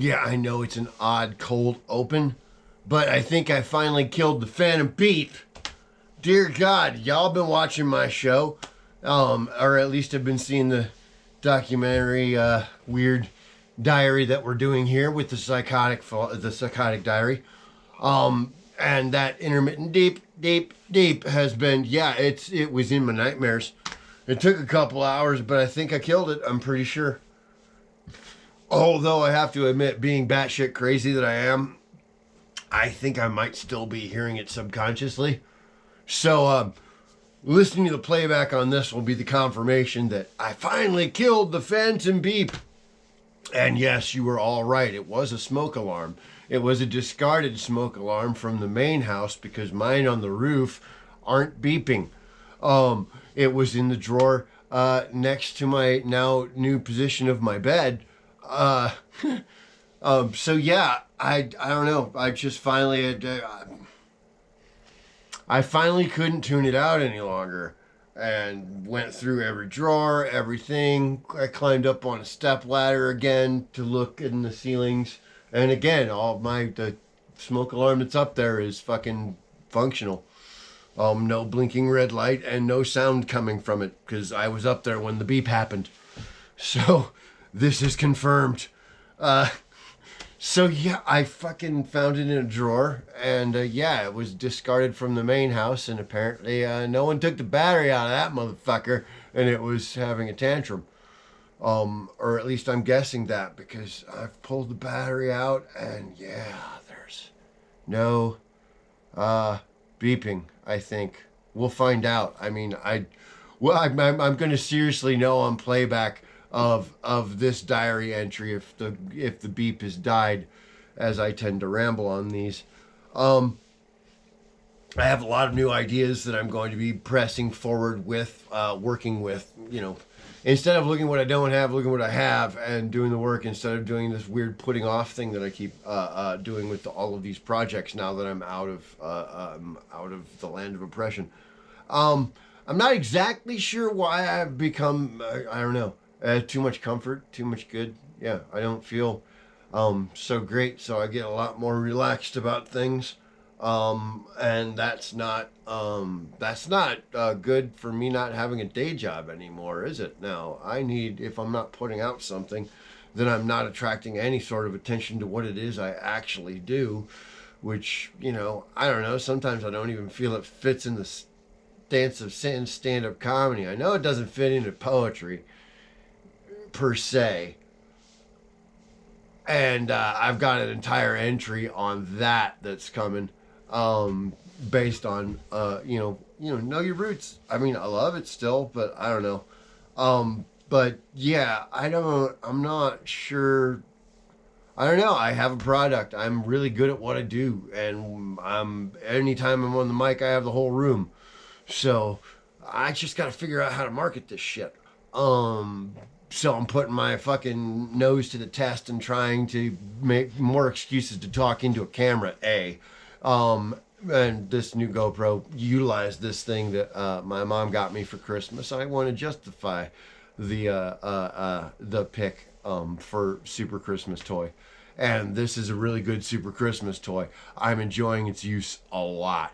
Yeah, I know it's an odd cold open, but I think I finally killed the Phantom Beep. Dear God, y'all been watching my show, or at least have been seeing the documentary, weird diary that we're doing here with the Psychotic Diary. And that intermittent deep has been, yeah, it was in my nightmares. It took a couple hours, but I think I killed it. I'm pretty sure. Although I have to admit, being batshit crazy that I am, I think I might still be hearing it subconsciously. So, listening to the playback on this will be the confirmation that I finally killed the Phantom Beep. And yes, you were all right. It was a smoke alarm. It was a discarded smoke alarm from the main house because mine on the roof aren't beeping. It was in the drawer next to my now new position of my bed. So yeah, I don't know. I just finally I finally couldn't tune it out any longer, and went through every drawer, everything. I climbed up on a step ladder again to look in the ceilings, and again, the smoke alarm that's up there is fucking functional. No blinking red light and no sound coming from it because I was up there when the beep happened. So this is confirmed. So yeah, I fucking found it in a drawer, and yeah, it was discarded from the main house, and apparently no one took the battery out of that motherfucker, and it was having a tantrum. Or at least I'm guessing that because I've pulled the battery out, and yeah, there's no beeping. I think we'll find out. I mean, I'm going to seriously know on playback of this diary entry if the beep has died, as I tend to ramble on these. I have a lot of new ideas that I'm going to be pressing forward with, working with, instead of looking what I don't have, looking what I have and doing the work instead of doing this weird putting off thing that I keep doing with all of these projects now that I'm out of the land of oppression. I'm not exactly sure why I've become, I don't know, too much comfort, too much good. Yeah, I don't feel so great, so I get a lot more relaxed about things. And that's not good for me not having a day job anymore, is it? Now, if I'm not putting out something, then I'm not attracting any sort of attention to what it is I actually do, which, I don't know, sometimes I don't even feel it fits in the stance of stand-up comedy. I know it doesn't fit into poetry, per se. And I've got an entire entry on that's coming. Based on know your roots. I mean, I love it still, but I don't know. But yeah, I'm not sure. I don't know. I have a product. I'm really good at what I do, and anytime I'm on the mic, I have the whole room. So I just got to figure out how to market this shit. So I'm putting my fucking nose to the test and trying to make more excuses to talk into a camera. And this new GoPro utilized this thing that my mom got me for Christmas. I want to justify the pick for Super Christmas toy, and this is a really good Super Christmas toy. I'm enjoying its use a lot.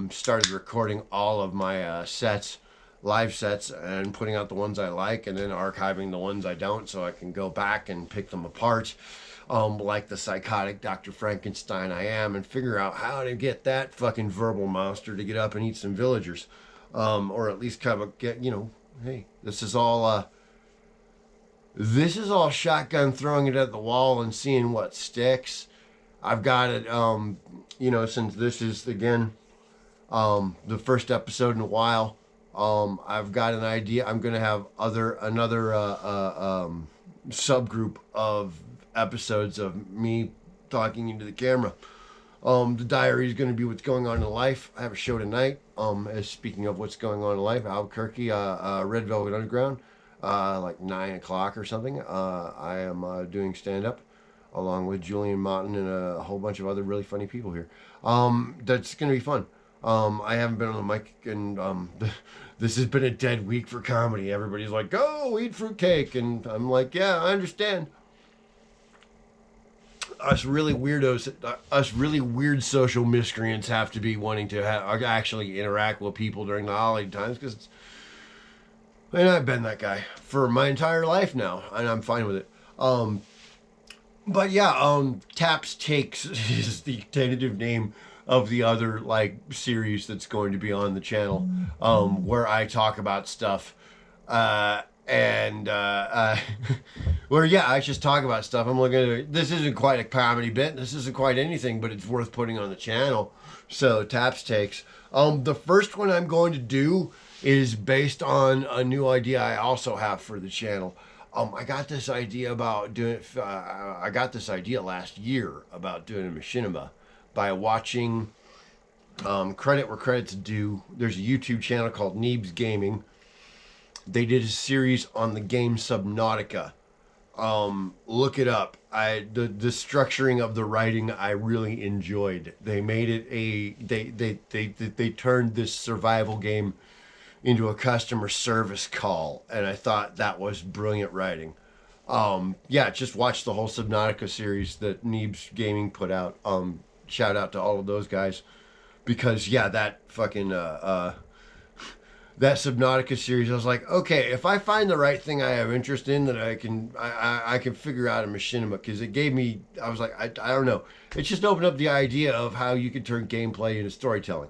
Started recording all of my live sets, and putting out the ones I like, and then archiving the ones I don't, so I can go back and pick them apart. Like the psychotic Dr. Frankenstein I am, and figure out how to get that fucking verbal monster to get up and eat some villagers. Or at least kind of get, hey, this is all shotgun throwing it at the wall and seeing what sticks. I've got it, since this is, again, the first episode in a while, I've got an idea. I'm going to have another subgroup of episodes of me talking into the camera. The diary is going to be what's going on in life. I have a show tonight. As speaking of what's going on in life, Albuquerque, Red Velvet Underground, like 9 o'clock or something. I am doing stand-up along with Julian Martin and a whole bunch of other really funny people here. That's going to be fun. I haven't been on the mic, and this has been a dead week for comedy. Everybody's like, go eat fruitcake, and I'm like, yeah, I understand. us really weirdos, us really weird social miscreants have to be wanting to actually interact with people during the holiday times, because, and I've been that guy for my entire life now, and I'm fine with it. But yeah, Taps Takes is the tentative name of the other like series that's going to be on the channel, where I talk about stuff, where yeah, I just talk about stuff. I'm looking at it. This isn't quite a comedy bit. This isn't quite anything, but it's worth putting on the channel. So Taps Takes. The first one I'm going to do is based on a new idea I also have for the channel. I got this idea about doing. I got this idea last year about doing a machinima by watching credit where credit's due. There's a YouTube channel called Neebs Gaming. They did a series on the game Subnautica. Look it up. The structuring of the writing I really enjoyed. They made it they turned this survival game into a customer service call, and I thought that was brilliant writing. Yeah, just watch the whole Subnautica series that Neebs Gaming put out. Shout out to all of those guys, because yeah, that fucking that Subnautica series, I was like, okay, if I find the right thing I have interest in, that I can figure out a machinima, because it gave me, I was like, I don't know, it just opened up the idea of how you could turn gameplay into storytelling.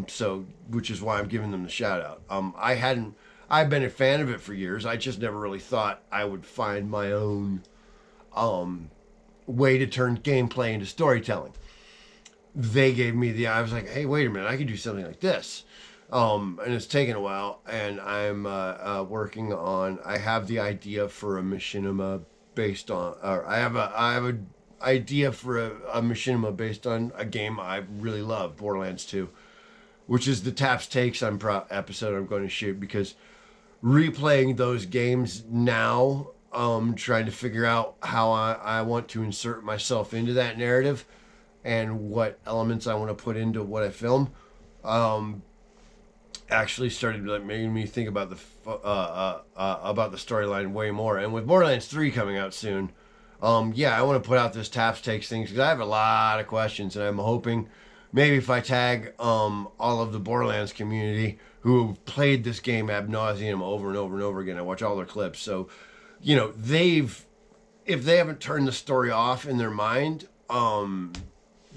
So, which is why I'm giving them the shout out. I've been a fan of it for years. I just never really thought I would find my own, way to turn gameplay into storytelling. They gave me I was like, hey, wait a minute, I can do something like this. And it's taken a while, and I'm, working on, I have the idea for a machinima based on, or I have a idea for a machinima based on a game I really love, Borderlands 2. Which is the Taps Takes episode I'm going to shoot, because replaying those games now, trying to figure out how I want to insert myself into that narrative and what elements I want to put into what I film, actually started like making me think about the storyline way more. And with Borderlands 3 coming out soon, yeah, I want to put out this Taps Takes things, because I have a lot of questions, and I'm hoping maybe if I tag all of the Borderlands community who have played this game ad nauseum over and over and over again, I watch all their clips. So, you know, if they haven't turned the story off in their mind, you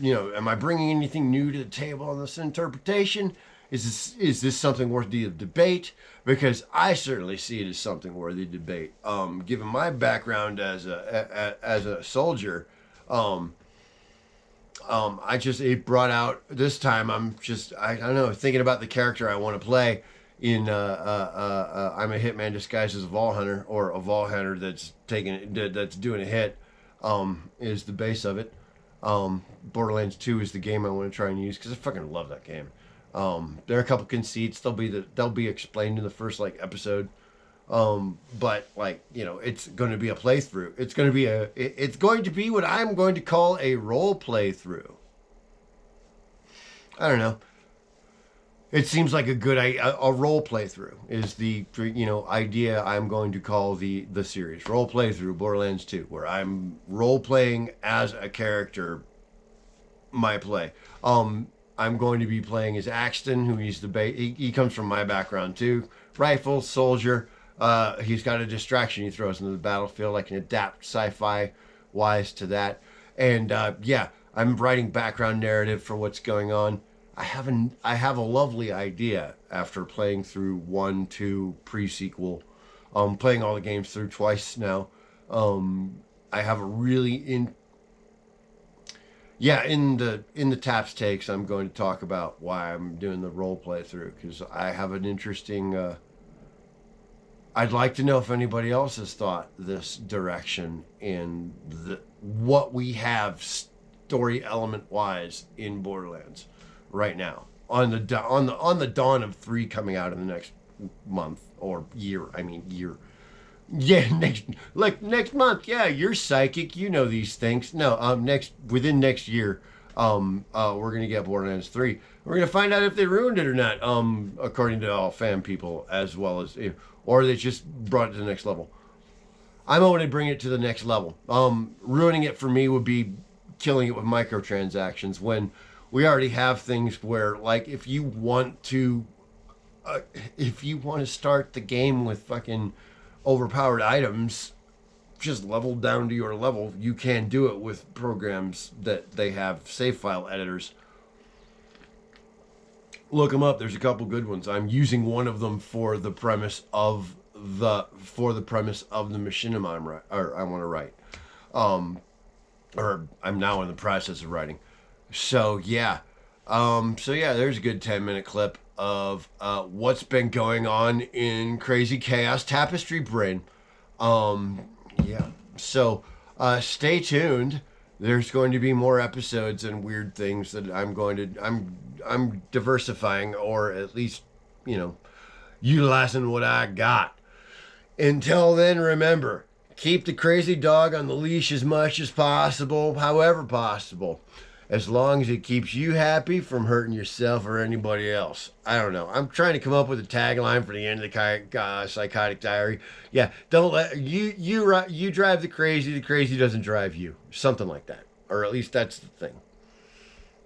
know, am I bringing anything new to the table on this interpretation? Is this something worthy of debate? Because I certainly see it as something worthy of debate. Given my background as a soldier, it brought out, this time I don't know, thinking about the character I want to play in, I'm a hitman disguised as a Vol Hunter, or a Vol Hunter that's doing a hit, is the base of it. Borderlands 2 is the game I want to try and use, because I fucking love that game. There are a couple conceits, they'll be explained in the first, like, episode. But like, you know, it's going to be a playthrough. It's going to be what I'm going to call a role playthrough. I don't know. It seems like a role playthrough is the, you know, idea I'm going to call the series. Role playthrough Borderlands 2, where I'm role playing as a character, my play. I'm going to be playing as Axton, who he comes from my background too. Rifle, soldier. He's got a distraction he throws into the battlefield. I can adapt sci-fi wise to that. And yeah, I'm writing background narrative for what's going on. I have a lovely idea after playing through 1, 2, pre-sequel, playing all the games through twice now. I have a really in the Taps Takes, I'm going to talk about why I'm doing the role playthrough, because I have an interesting. I'd like to know if anybody else has thought this direction in what we have story element wise in Borderlands right now, on the dawn of 3 coming out in the next month or year. I mean year. Yeah, next month. Yeah, you're psychic. You know these things. No, within next year, we're gonna get Borderlands 3. We're gonna find out if they ruined it or not. According to all fan people, as well as, or they just brought it to the next level. I'm going to bring it to the next level. Ruining it for me would be killing it with microtransactions when we already have things where, like, if you want to start the game with fucking overpowered items, just leveled down to your level, you can do it with programs that they have save file editors. Look them up. There's a couple good ones. I'm using one of them for the premise of the machinima I want to write, or I'm now in the process of writing. So yeah, there's a good 10-minute clip of what's been going on in Crazy Chaos Tapestry Brain. Yeah. So stay tuned. There's going to be more episodes and weird things that I'm diversifying, or at least, utilizing what I got. Until then, remember, keep the crazy dog on the leash as much as possible, however possible. As long as it keeps you happy from hurting yourself or anybody else. I don't know. I'm trying to come up with a tagline for the end of the Psychotic Diary. Yeah, don't let you drive the crazy doesn't drive you. Something like that. Or at least that's the thing.